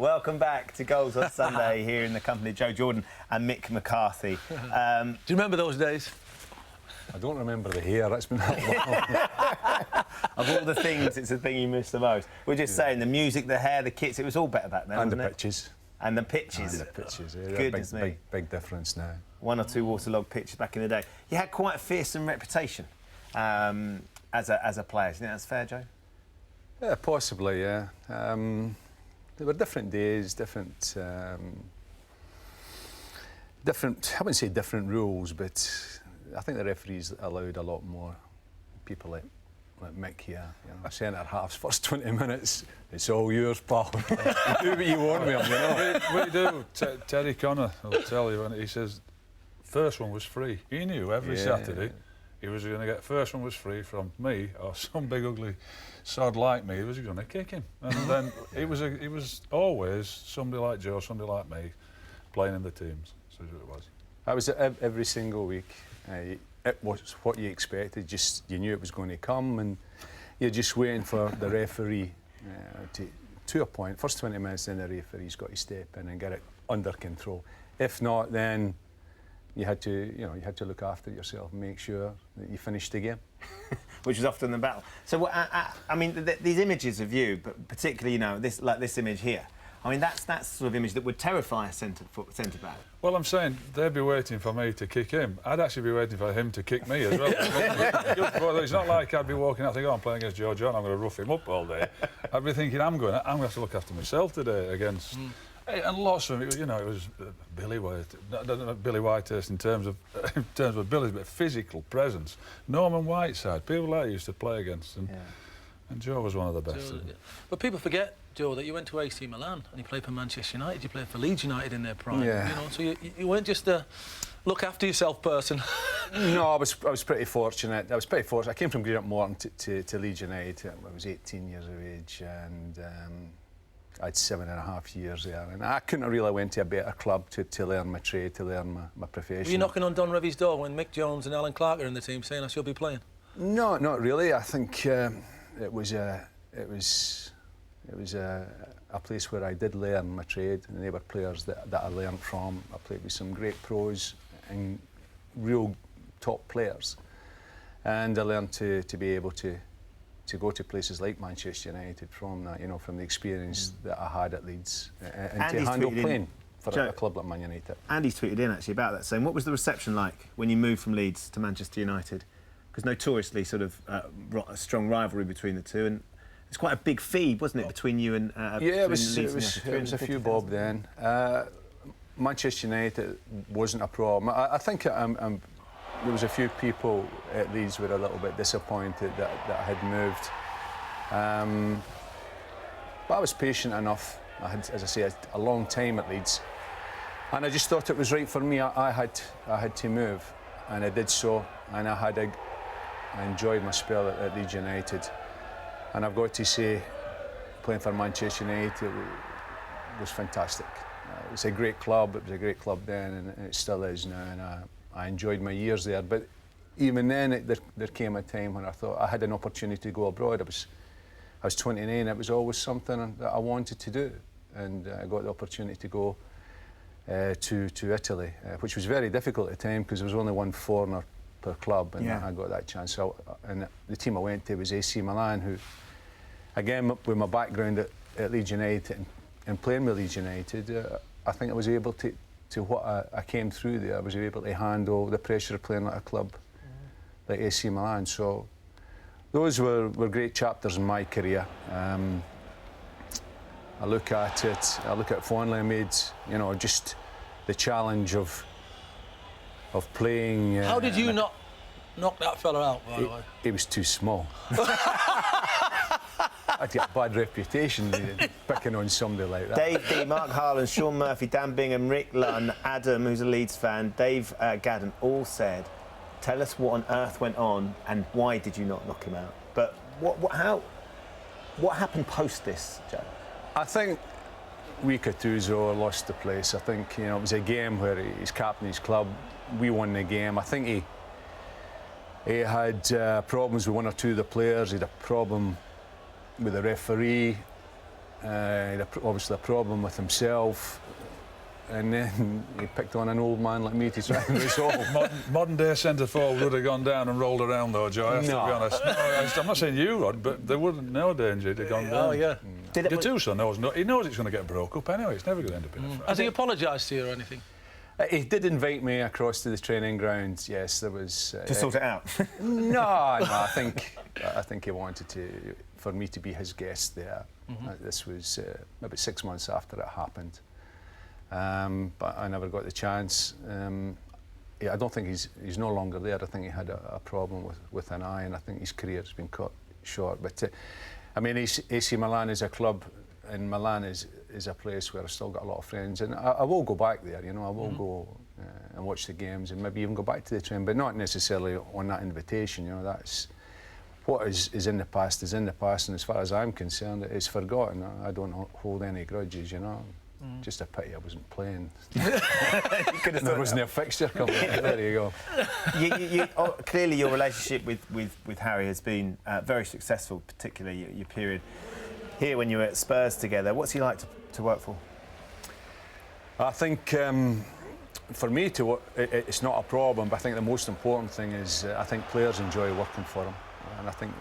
Welcome back to Goals on Sunday here in the company of Joe Jordan and Mick McCarthy. Do you remember those days? I don't remember the hair, that's been that long. Of all the things, it's the thing you miss the most. We're just saying, the music, the hair, the kits, it was all better back then, and wasn't the it? pitches. And the pitches. And the pitches, yeah. Goodness me. Big difference now. 1 or 2 waterlogged pitches back in the day. You had quite a fearsome reputation as a player. Do you think that's fair, Joe? Yeah, possibly, yeah. There were different days, different, I wouldn't say different rules, but I think the referees allowed a lot more people like Mick here, you know, centre halves, first 20 minutes, it's all yours, pal. Do what you want with him, you know. We do. Terry Connor will tell you, and he says, first one was free. He knew every Saturday he was going to get, first one was free from me or some big ugly sod like me, he was going to kick him. And then it was always somebody like Joe, somebody like me, playing in the teams. So it was. I was every single week. It was what you expected. Just you knew it was going to come, and you're just waiting for the referee to a point. First 20 minutes, then the referee's got to step in and get it under control. If not, then you had to look after yourself and make sure that you finished the game. Which was often the battle. So, I mean, these images of you, but particularly, you know, this image here. I mean, that's sort of image that would terrify a centre back. Well, I'm saying they'd be waiting for me to kick him. I'd actually be waiting for him to kick me as well. It's not like I'd be walking out thinking, oh, I'm playing against Joe John, I'm going to rough him up all day. I'd be thinking, I'm going to have to look after myself today against... And lots of them, you know, it was Billy Whitehurst in terms of ability, but physical presence. Norman Whiteside, people like that used to play against, and Joe was one of the best. But people forget, Joe, that you went to AC Milan and you played for Manchester United. You played for Leeds United in their prime. Yeah. You know, so you weren't just a look after yourself person. No, I was pretty fortunate. I came from Green Up Morton to Leeds United. I was 18 years of age, and I had 7.5 years there, and I couldn't have really went to a better club to learn my trade, to learn my profession. Were you knocking on Don Revie's door when Mick Jones and Alan Clark are in the team saying I should be playing? No, not really. I think it was a place where I did learn my trade, and they were players that I learned from. I played with some great pros and real top players, and I learned to be able to go to places like Manchester United from that, you know, from the experience that I had at Leeds, and to handle playing for a club like Man United. Andy's tweeted in actually about that, saying, what was the reception like when you moved from Leeds to Manchester United? Because notoriously sort of a strong rivalry between the two, and it's quite a big feed, wasn't it, between you and yeah, it was a few bob then. Manchester United wasn't a problem. I think there was a few people at Leeds who were a little bit disappointed that I had moved. But I was patient enough. I had, as I say, a long time at Leeds, and I just thought it was right for me. I had to move, and I did so, and I enjoyed my spell at Leeds United. And I've got to say, playing for Manchester United was fantastic. It was a great club. It was a great club then, and it still is now. And I enjoyed my years there. But even then, there came a time when I thought I had an opportunity to go abroad. I was 29. It was always something that I wanted to do, and I got the opportunity to go to Italy, which was very difficult at the time because there was only one foreigner per club, and I got that chance. So, and the team I went to was AC Milan, who, again, with my background at Leeds United and playing with Leeds United, I think I was able to what I came through there, I was able to handle the pressure of playing at a club like AC Milan. So those were great chapters in my career. I look at it fondly. I made, you know, just the challenge of playing. How did you not knock that fella out, by the way? He was too small. I'd get a bad reputation picking on somebody like that. Dave D, Mark Harlan, Sean Murphy, Dan Bingham, Rick Lunn, Adam, who's a Leeds fan, Dave Gadden, all said, tell us what on earth went on and why did you not knock him out? But what happened post this, Joe? I think Gattuso lost the place. I think, you know, it was a game where he's captain his club. We won the game. I think he had problems with one or two of the players. He had a problem with the referee. He had obviously a problem with himself, and then he picked on an old man like me to try and resolve. Modern day centre forward would have gone down and rolled around though, Joe. I have to be honest. No, I'm not saying you, Rod, but there wouldn't no danger to have gone down. Oh yeah. Gattuso knows. He knows it's going to get broke up anyway. It's never going to end up in a fight. Has he apologised to you or anything? He did invite me across to the training ground. Yes, there was. To sort it out. No. I think he wanted for me to be his guest there. This was maybe 6 months after it happened, but I never got the chance. I don't think he's no longer there. I think he had a problem with an eye, and I think his career's been cut short. But I mean, AC Milan is a club, and Milan is a place where I've still got a lot of friends, and I will go back there. You know, I will go and watch the games, and maybe even go back to the train, but not necessarily on that invitation. You know, that's what is in the past is in the past, and as far as I'm concerned, it's forgotten. I don't hold any grudges. You know, just a pity I wasn't playing. There wasn't a fixture coming. There you go. Clearly, your relationship with Harry has been very successful, particularly your period here when you were at Spurs together. What's he like to work for? I think for me to work, it's not a problem, but I think the most important thing is I think players enjoy working for him, and I think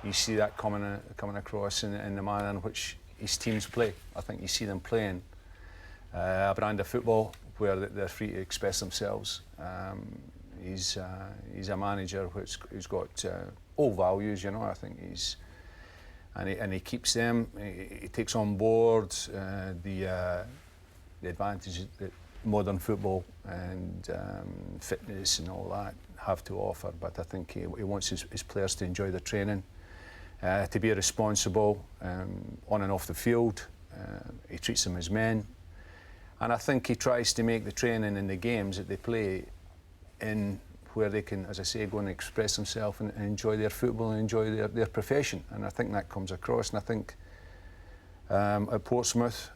you see that coming across in the manner in which his teams play. I think you see them playing a brand of football where they're free to express themselves. He's a manager who's got all values, you know. I think he keeps them. He takes on board the advantages that modern football and fitness and all that have to offer. But I think he wants his players to enjoy their training, to be responsible on and off the field. He treats them as men, and I think he tries to make the training and the games that they play in where they can, as I say, go and express themselves and enjoy their football and enjoy their profession. And I think that comes across. And I think at Portsmouth,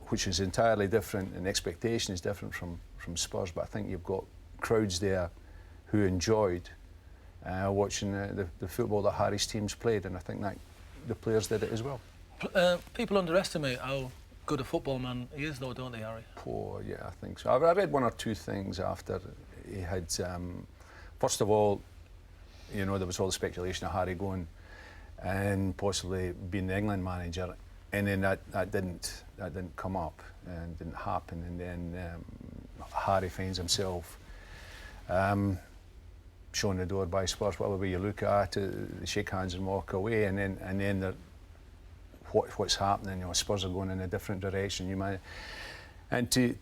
which is entirely different, and the expectation is different from Spurs, but I think you've got crowds there who enjoyed watching the football that Harry's teams played, and I think that the players did it as well. People underestimate how good a football man he is, though, don't they, Harry? Oh, yeah, I think so. I read one or two things after he had. First of all, you know, there was all the speculation of Harry going and possibly being the England manager, and then that didn't come up and didn't happen, and then Harry finds himself shown the door by Spurs. Whatever way you look at it, they shake hands and walk away, and then what's happening? You know, Spurs are going in a different direction. And to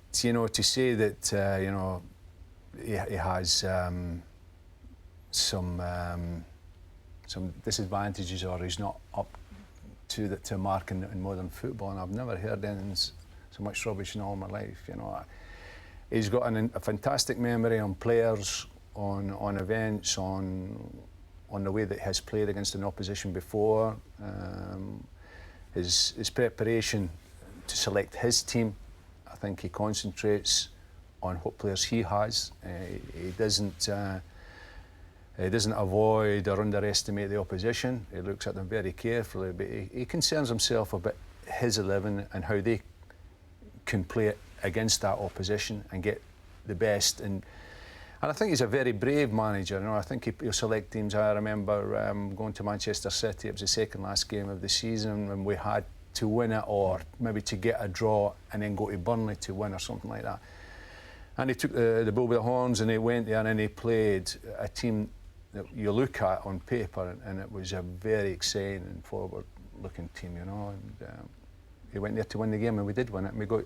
say that you know, he has some disadvantages, or he's not up to the mark in modern football, and I've never heard anything so much rubbish in all my life. You know, he's got a fantastic memory on players, on events, on the way that he has played against an opposition before. His preparation to select his team, I think he concentrates on what players he has. He doesn't avoid or underestimate the opposition. He looks at them very carefully, but he concerns himself about his 11 and how they can play against that opposition and get the best. And I think he's a very brave manager. You know, I think he'll select teams. I remember going to Manchester City. It was the second last game of the season, and we had to win it, or maybe to get a draw and then go to Burnley to win, or something like that. And he took the bull by the horns, and he went there and he played a team that you look at on paper, and it was a very exciting and forward-looking team, you know. And he went there to win the game, and we did win it, and we got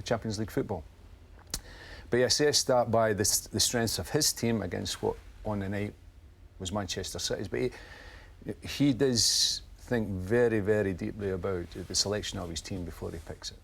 Champions League football. But he assessed that by the strengths of his team against what on the night was Manchester City's. But he does think very, very deeply about the selection of his team before he picks it.